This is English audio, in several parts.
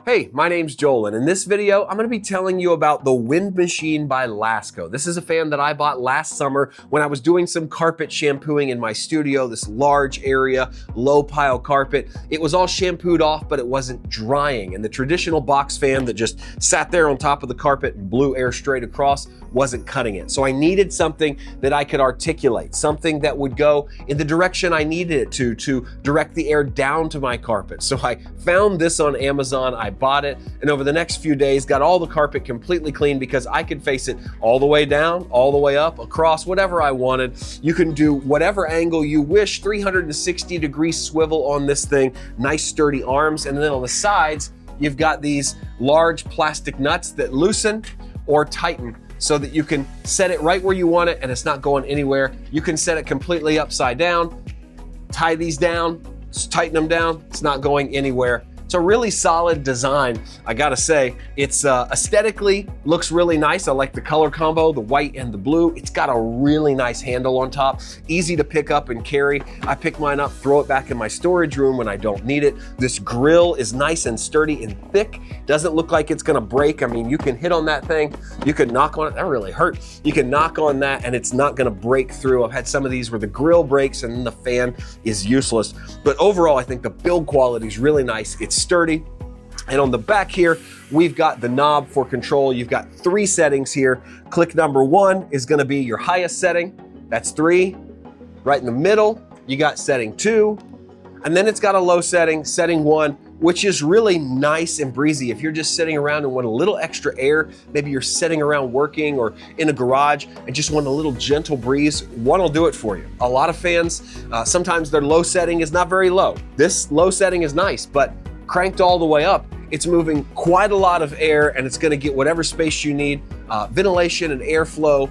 Hey, my name's Joel, and in this video, I'm gonna be telling you about the Wind Machine by Lasko. This is a fan that I bought last summer when I was doing some carpet shampooing in my studio, this large area, low pile carpet. It was all shampooed off, but it wasn't drying. And the traditional box fan that just sat there on top of the carpet and blew air straight across wasn't cutting it. So I needed something that I could articulate, something that would go in the direction I needed it to direct the air down to my carpet. So I found this on Amazon, I bought it, and over the next few days got all the carpet completely clean because I could face it all the way down, all the way up, across, whatever I wanted. You can do whatever angle you wish, 360-degree swivel on this thing, nice sturdy arms, and then on the sides, you've got these large plastic nuts that loosen or tighten so that you can set it right where you want it and it's not going anywhere. You can set it completely upside down, tie these down, tighten them down, it's not going anywhere. It's a really solid design, I gotta say. It's aesthetically looks really nice. I like the color combo, the white and the blue. It's got a really nice handle on top, easy to pick up and carry. I pick mine up, throw it back in my storage room when I don't need it. This grill is nice and sturdy and thick. Doesn't look like it's gonna break. I mean, you can hit on that thing, you can knock on it, that really hurt. You can knock on that and it's not gonna break through. I've had some of these where the grill breaks and then the fan is useless. But overall, I think the build quality is really nice. It's sturdy. And on the back here, we've got the knob for control. You've got 3 settings here. Click number 1 is gonna be your highest setting. That's 3. Right in the middle, you got setting 2. And then it's got a low setting, setting 1, which is really nice and breezy. If you're just sitting around and want a little extra air, maybe you're sitting around working or in a garage and just want a little gentle breeze, one will do it for you. A lot of fans, sometimes their low setting is not very low. This low setting is nice, but cranked all the way up, it's moving quite a lot of air and it's gonna get whatever space you need, ventilation and airflow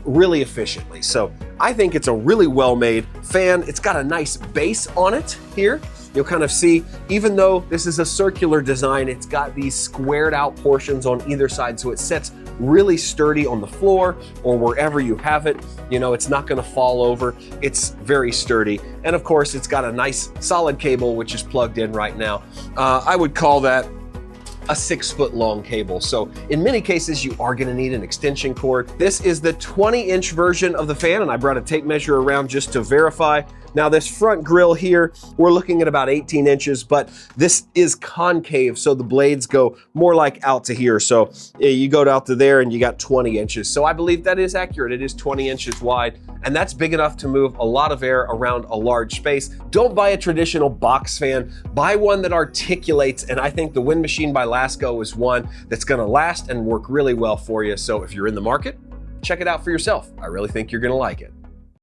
really efficiently. So I think it's a really well-made fan. It's got a nice base on it here. You'll kind of see, even though this is a circular design, it's got these squared out portions on either side, so it sits really sturdy on the floor or wherever you have it. You know, it's not gonna fall over. It's very sturdy. And of course, it's got a nice solid cable, which is plugged in right now. I would call that a 6-foot long cable. So in many cases, you are gonna need an extension cord. This is the 20-inch version of the fan, and I brought a tape measure around just to verify. Now this front grill here, we're looking at about 18 inches, but this is concave, so the blades go more like out to here. So you go out to there and you got 20 inches. So I believe that is accurate. It is 20 inches wide, and that's big enough to move a lot of air around a large space. Don't buy a traditional box fan, buy one that articulates, and I think the Wind Machine by Lasko is one that's gonna last and work really well for you. So if you're in the market, check it out for yourself. I really think you're gonna like it.